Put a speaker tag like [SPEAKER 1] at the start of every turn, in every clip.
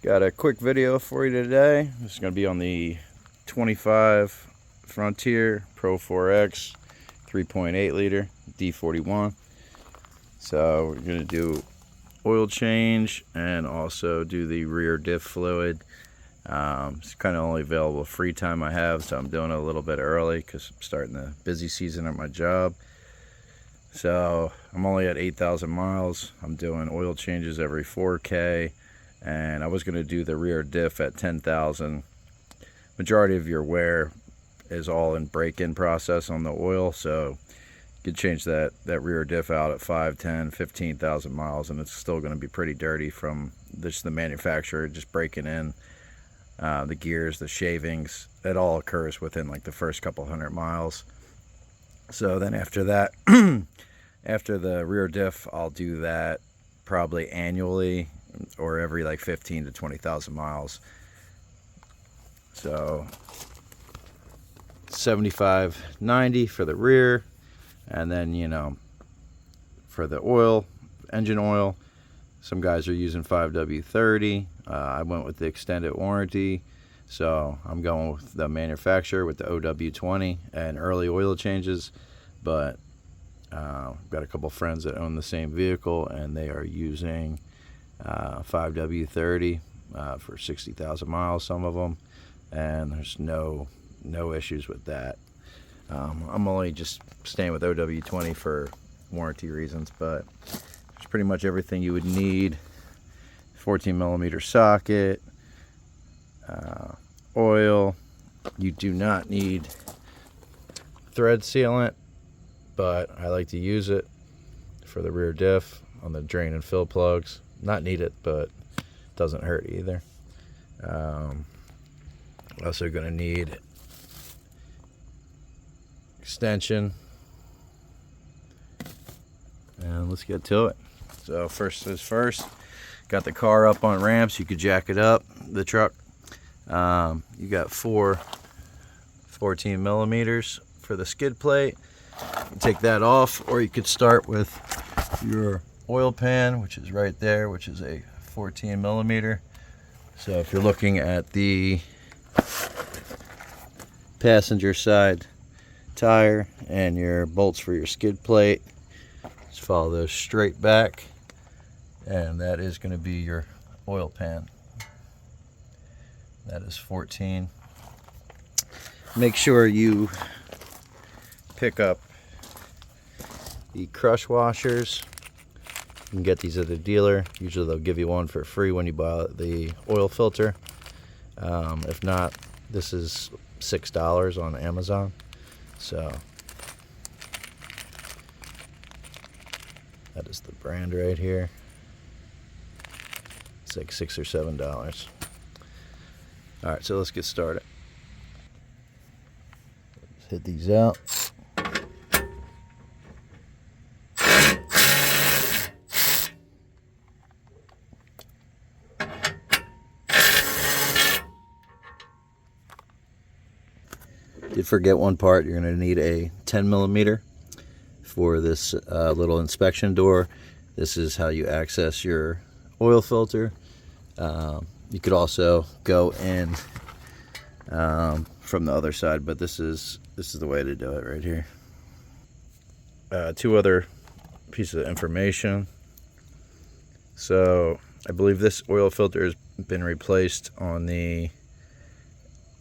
[SPEAKER 1] Got a quick video for you today. This is going to be on the 25 Frontier Pro 4X 3.8 liter D41. So we're going to do oil change and also do the rear diff fluid. It's kind of only available free time I have, so I'm doing it a little bit early because I'm starting the busy season at my job. So I'm only at 8,000 miles. I'm doing oil changes every 4K, and I was going to do the rear diff at 10,000. Majority of your wear is all in break-in process on the oil, so you could change that rear diff out at 5, 10, 15,000 miles, and it's still going to be pretty dirty from just the manufacturer just breaking in the gears, the shavings. It all occurs within like the first couple hundred miles. So then after that, after the rear diff, I'll do that probably annually or every like 15 to 20,000 miles. So 75-90 for the rear, and then, you know, for the oil, engine oil, some guys are using 5W30. I went with the extended warranty, so I'm going with the manufacturer with the OW20 and early oil changes. But I've got a couple friends that own the same vehicle, and they are using 5W30 for 60,000 miles, some of them, and there's no issues with that. I'm only just staying with OW20 for warranty reasons, but there's pretty much everything you would need. 14mm socket, oil. You do not need thread sealant, but I like to use it for the rear diff on the drain and fill plugs. Not need it, but doesn't hurt either. Also going to need extension, and let's get to it. So first is first. Got the car up on ramps. You could jack it up, the truck. You got 4 14mm for the skid plate. You take that off, or you could start with your oil pan, which is right there, which is a 14mm. So if you're looking at the passenger side tire and your bolts for your skid plate, just follow those straight back, and that is going to be your oil pan. That is 14. Make sure you pick up the crush washers. You can get these at the dealer. Usually they'll give you one for free when you buy the oil filter. If not, this is $6 on Amazon. So that is the brand right here. It's like $6 or $7. All right, so let's get started. Let's hit these out. Did forget one part. You're going to need a 10mm for this little inspection door. This is how you access your oil filter. You could also go in from the other side, but this is the way to do it right here. 2 other pieces of information. So I believe this oil filter has been replaced on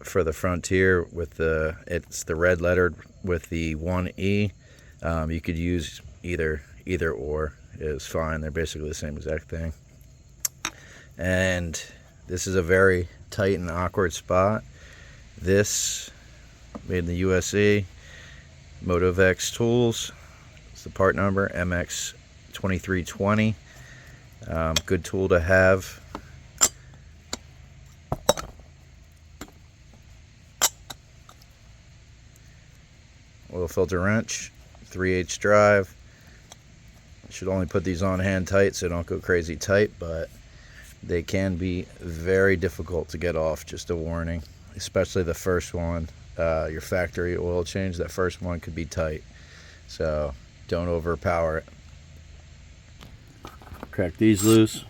[SPEAKER 1] for the Frontier with it's the red lettered with the 1E. You could use either or is fine. They're basically the same exact thing. And this is a very tight and awkward spot. This made in the USA, Motovex Tools. It's the part number MX2320. Good tool to have. Oil filter wrench, 3/8 drive. You should only put these on hand tight so don't go crazy tight, but they can be very difficult to get off. Just a warning, especially the first one. Your factory oil change, that first one could be tight, so don't overpower it. Crack these loose.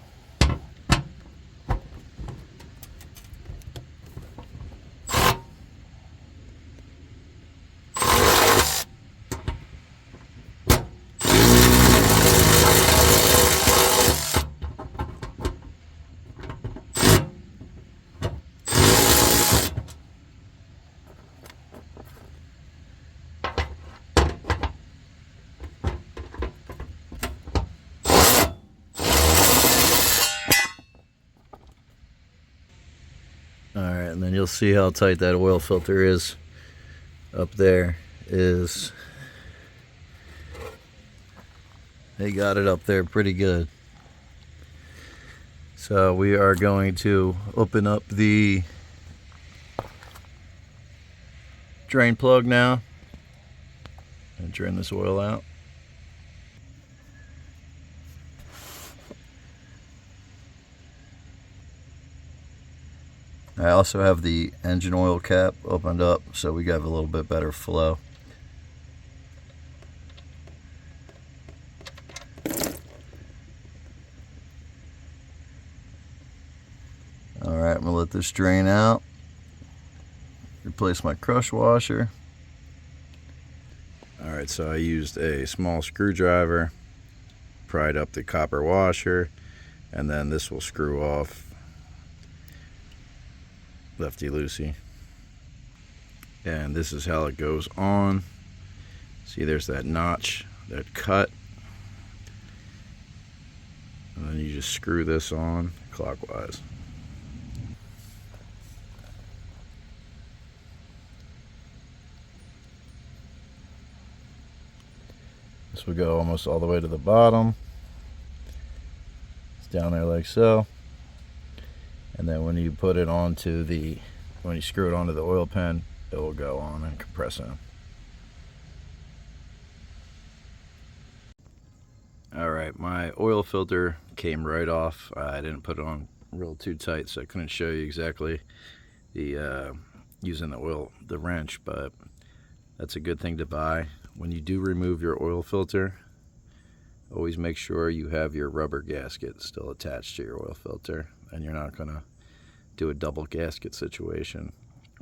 [SPEAKER 1] Alright, and then you'll see how tight that oil filter is up there. They got it up there pretty good. So we are going to open up the drain plug now and drain this oil out. I also have the engine oil cap opened up so we have a little bit better flow. Alright, I'm going to let this drain out. Replace my crush washer. Alright, so I used a small screwdriver, pried up the copper washer, and then this will screw off lefty-loosey. And this is how it goes on. See, there's that notch, that cut. And then you just screw this on clockwise. This will go almost all the way to the bottom. It's down there like so. And then when you put it onto when you screw it onto the oil pen, it will go on and compress in. Alright, my oil filter came right off. I didn't put it on real too tight, so I couldn't show you exactly using the wrench, but that's a good thing to buy. When you do remove your oil filter, always make sure you have your rubber gasket still attached to your oil filter, and you're not going to do a double gasket situation.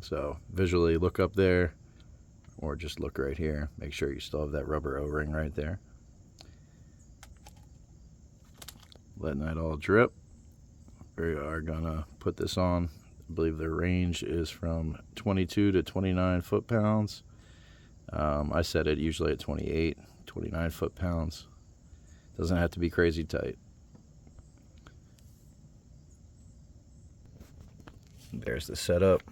[SPEAKER 1] So visually look up there, or just look right here. Make sure you still have that rubber O-ring right there. Letting that all drip. We are going to put this on. I believe the range is from 22 to 29 foot-pounds. I set it usually at 28, 29 foot-pounds. Doesn't have to be crazy tight. There's the setup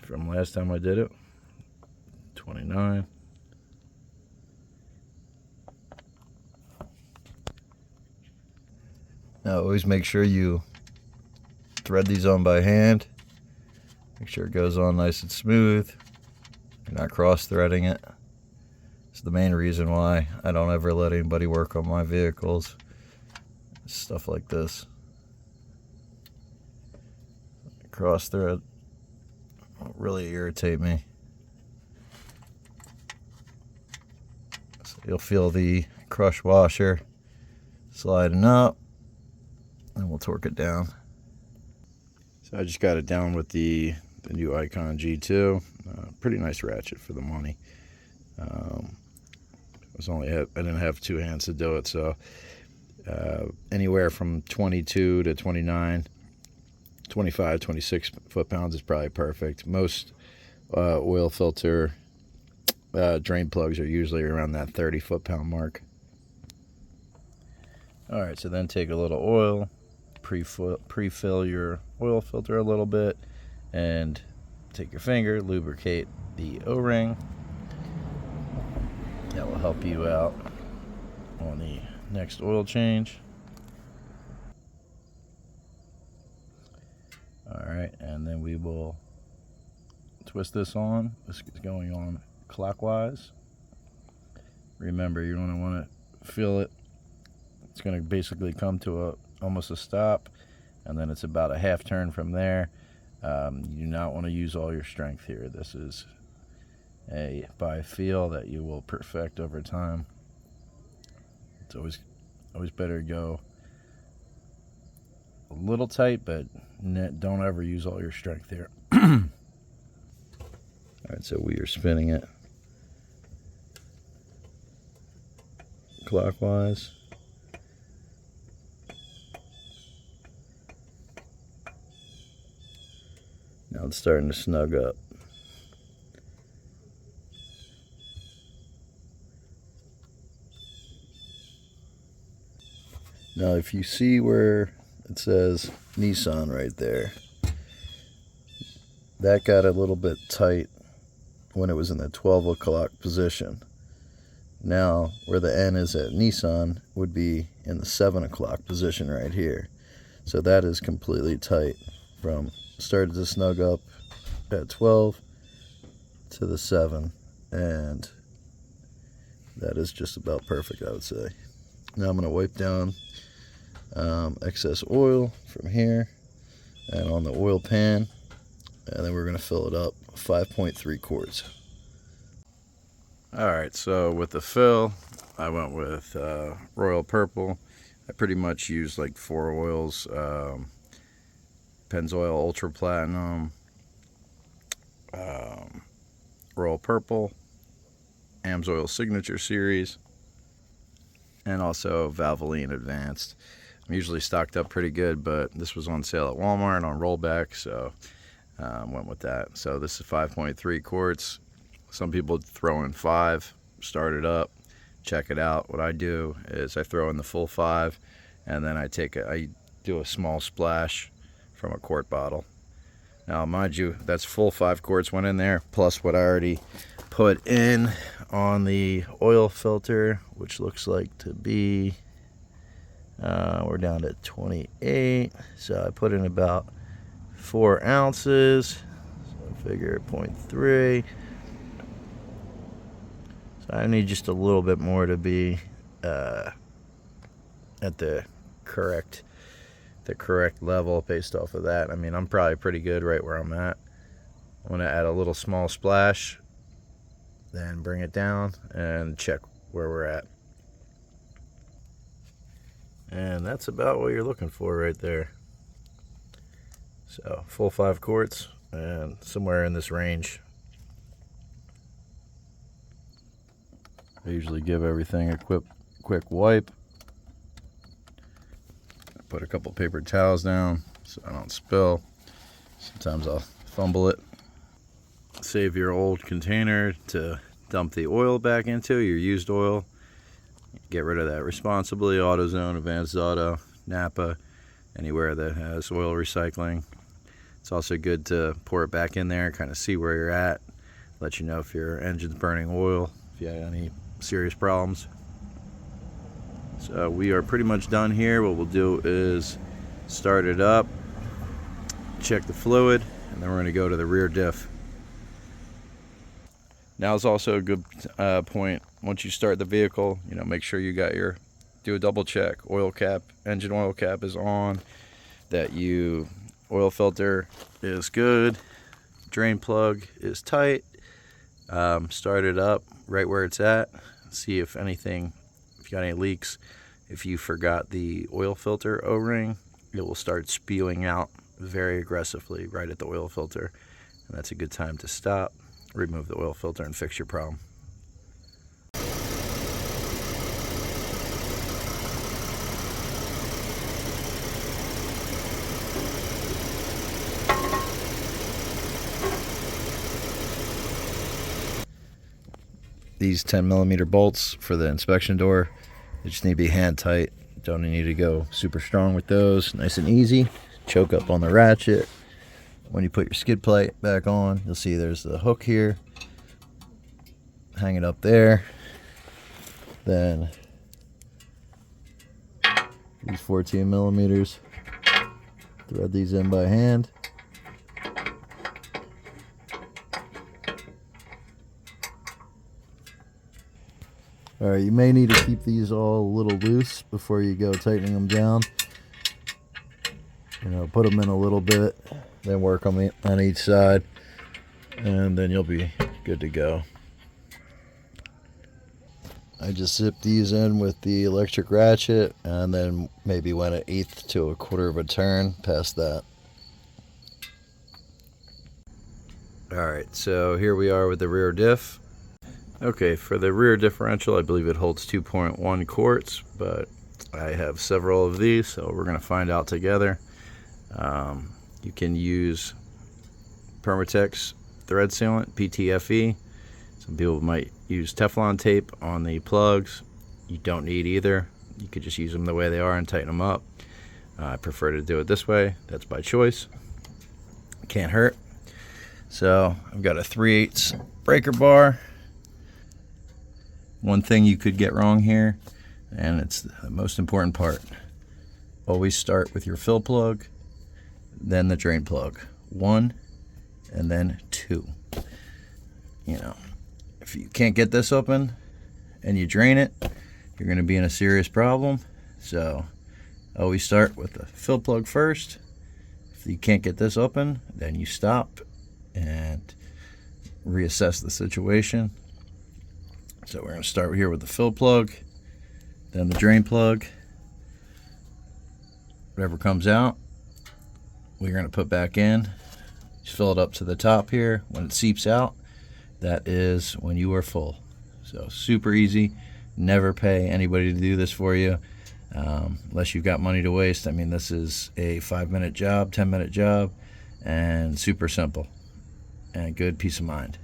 [SPEAKER 1] from last time I did it. 29. Now always make sure you thread these on by hand. Make sure it goes on nice and smooth. You're not cross-threading it. It's the main reason why I don't ever let anybody work on my vehicles. Stuff like this. Cross-thread will really irritate me. So you'll feel the crush washer sliding up, and we'll torque it down. So I just got it down with the new Icon G2. Pretty nice ratchet for the money. I didn't have two hands to do it, so anywhere from 22 to 29, 25, 26 foot-pounds is probably perfect. Most oil filter drain plugs are usually around that 30 foot-pound mark. Alright, so then take a little oil, pre-fill your oil filter a little bit, and take your finger, lubricate the O-ring. That will help you out on the next oil change. Alright, and then we will twist this on. This is going on clockwise. Remember, you're going to want to feel it. It's going to basically come to almost a stop, and then it's about a half turn from there. You do not want to use all your strength here. This is by feel that you will perfect over time. It's always better to go a little tight, but don't ever use all your strength here. Alright, so we are spinning it clockwise. Now it's starting to snug up. Now if you see where it says Nissan right there, that got a little bit tight when it was in the 12 o'clock position. Now, where the N is at Nissan would be in the 7 o'clock position right here. So that is completely tight from started to snug up at 12 to the 7, and that is just about perfect, I would say. Now I'm going to wipe down excess oil from here and on the oil pan, and then we're going to fill it up 5.3 quarts. Alright, so with the fill, I went with Royal Purple. I pretty much used like 4 oils, Pennzoil Ultra Platinum, Royal Purple, Amsoil Signature Series, and also Valvoline Advanced. I'm usually stocked up pretty good, but this was on sale at Walmart on rollback, so went with that. So this is 5.3 quarts. Some people throw in 5, start it up, check it out. What I do is I throw in the full 5, and then I do a small splash from a quart bottle. Now, mind you, that's full 5 quarts went in there, plus what I already put in on the oil filter, which looks like to be, we're down to 28. So I put in about 4 ounces, so I figure 0.3. So I need just a little bit more to be at the correct level based off of that. I mean, I'm probably pretty good right where I'm at. I'm going to add a little small splash, then bring it down and check where we're at. And that's about what you're looking for right there. So full 5 quarts and somewhere in this range. I usually give everything a quick wipe. I put a couple paper towels down so I don't spill. Sometimes I'll fumble it. Save your old container to dump the oil back into, your used oil. Get rid of that responsibly. AutoZone, Advanced Auto, Napa, anywhere that has oil recycling. It's also good to pour it back in there, kind of see where you're at, let you know if your engine's burning oil, if you have any serious problems. So we are pretty much done here. What we'll do is start it up, check the fluid, and then we're going to go to the rear diff. Now is also a good point. Once you start the vehicle, make sure you got do a double check. Oil cap, engine oil cap is on, that oil filter is good, drain plug is tight. Start it up right where it's at. See if you got any leaks. If you forgot the oil filter O-ring, it will start spewing out very aggressively right at the oil filter, and that's a good time to stop, remove the oil filter, and fix your problem. These 10mm bolts for the inspection door, they just need to be hand tight. Don't need to go super strong with those. Nice and easy. Choke up on the ratchet. When you put your skid plate back on, you'll see there's the hook here. Hang it up there. Then these 14mm. Thread these in by hand. Alright, you may need to keep these all a little loose before you go tightening them down. Put them in a little bit, then work on each side, and then you'll be good to go. I just zip these in with the electric ratchet, and then maybe went 1/8 to 1/4 of a turn past that. Alright, so here we are with the rear diff. Okay, for the rear differential, I believe it holds 2.1 quarts, but I have several of these, so we're going to find out together. You can use Permatex thread sealant, PTFE. Some people might use Teflon tape on the plugs. You don't need either. You could just use them the way they are and tighten them up. I prefer to do it this way. That's by choice. Can't hurt. So I've got a 3/8 breaker bar. One thing you could get wrong here, and it's the most important part, always start with your fill plug, then the drain plug. 1 and then 2. You know, if you can't get this open and you drain it, you're going to be in a serious problem. So always start with the fill plug first. If you can't get this open, then you stop and reassess the situation. So we're going to start here with the fill plug, then the drain plug. Whatever comes out, we're going to put back in. Just fill it up to the top here. When it seeps out, that is when you are full. So super easy. Never pay anybody to do this for you unless you've got money to waste. I mean, this is a 5-minute job, 10-minute job, and super simple and good peace of mind.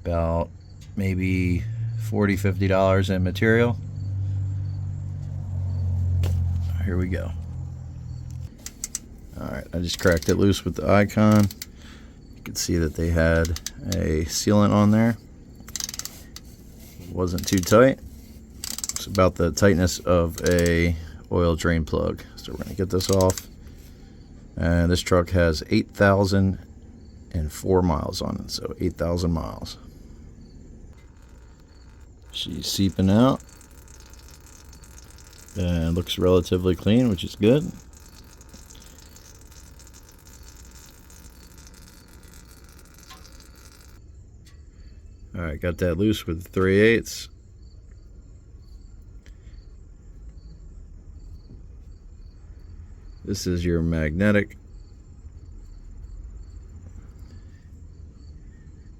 [SPEAKER 1] About maybe $40, $50 in material. Here we go. Alright, I just cracked it loose with the icon. You can see that they had a sealant on there. It wasn't too tight. It's about the tightness of a oil drain plug. So we're going to get this off. And this truck has 8,004 miles on it, so 8,000 miles. She's seeping out. And looks relatively clean, which is good. Alright, got that loose with 3/8. This is your magnetic.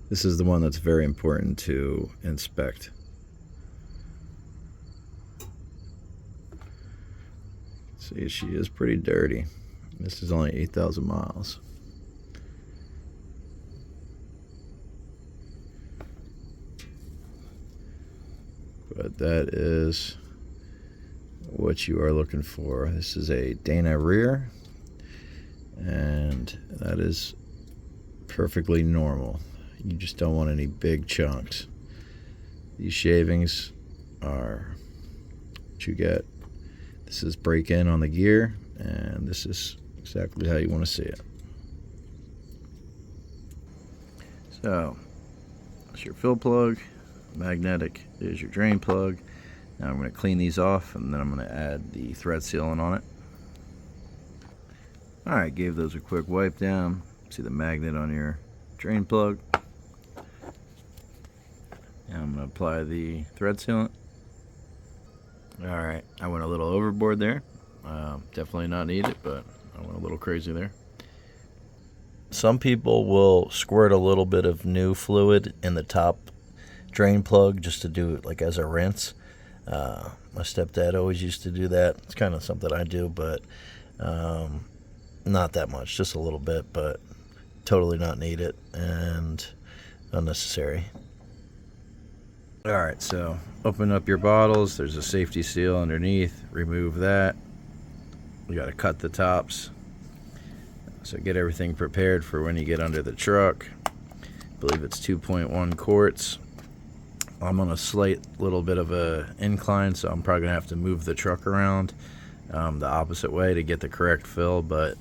[SPEAKER 1] This is the one that's very important to inspect. See, she is pretty dirty. This is only 8,000 miles. But that is what you are looking for. This is a Dana rear, and that is perfectly normal. You just don't want any big chunks. These shavings are what you get. This is break-in on the gear, and this is exactly how you want to see it. So, that's your fill plug. Magnetic is your drain plug. Now I'm going to clean these off, and then I'm going to add the thread sealant on it. Alright, gave those a quick wipe down. See the magnet on your drain plug. Now I'm going to apply the thread sealant. Alright, I went a little overboard there. Definitely not needed, but I went a little crazy there. Some people will squirt a little bit of new fluid in the top drain plug just to do it like as a rinse. My stepdad always used to do that. It's kind of something I do, but not that much, just a little bit, but totally not needed and unnecessary. Alright, so open up your bottles. There's a safety seal underneath. Remove that. You got to cut the tops. So get everything prepared for when you get under the truck. I believe it's 2.1 quarts. I'm on a slight little bit of a incline, so I'm probably going to have to move the truck around the opposite way to get the correct fill, but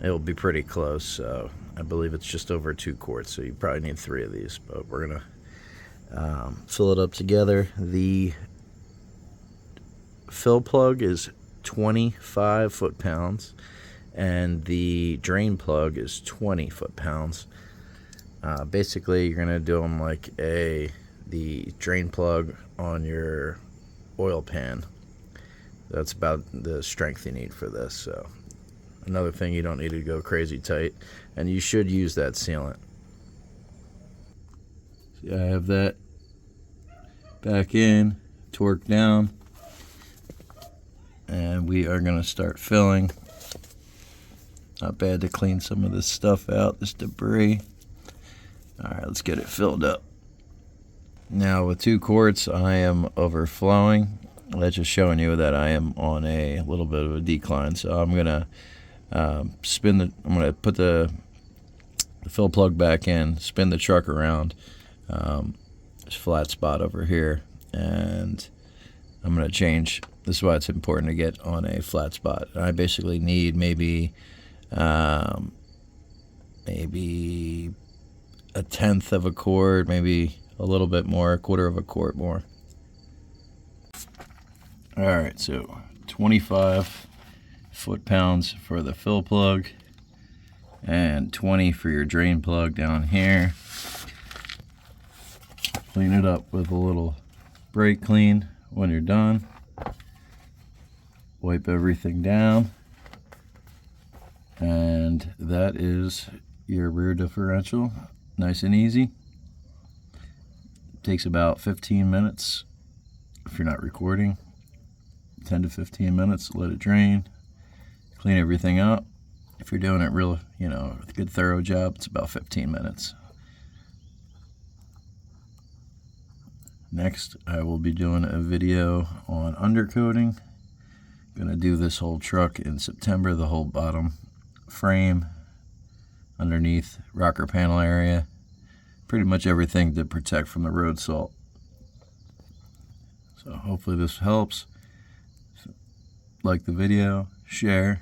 [SPEAKER 1] it'll be pretty close. So I believe it's just over 2 quarts, so you probably need 3 of these, but we're going to fill it up together. The fill plug is 25 foot-pounds, and the drain plug is 20 foot-pounds. Basically, you're going to do them like the drain plug on your oil pan. That's about the strength you need for this. So another thing, you don't need to go crazy tight, and you should use that sealant. See, I have that back in, torque down, and we are going to start filling. Not bad to clean some of this stuff out, this debris. Alright, let's get it filled up. Now with 2 quarts, I am overflowing. That's just showing you that I am on a little bit of a decline. So I'm gonna I'm gonna put the the fill plug back in, spin the truck around. There's a flat spot over here, and I'm going to change. This is why it's important to get on a flat spot. I basically need maybe a tenth of a cord, maybe a little bit more, a quarter of a quart more. All right, so 25 foot-pounds for the fill plug and 20 for your drain plug down here. Clean it up with a little brake clean when you're done. Wipe everything down, and that is your rear differential. Nice and easy. Takes about 15 minutes if you're not recording. 10 to 15 minutes, let it drain, clean everything up. If you're doing it real, a good thorough job, it's about 15 minutes. Next, I will be doing a video on undercoating. Gonna do this whole truck in September, the whole bottom frame, underneath rocker panel area, pretty much everything to protect from the road salt. So hopefully this helps. Like the video, share,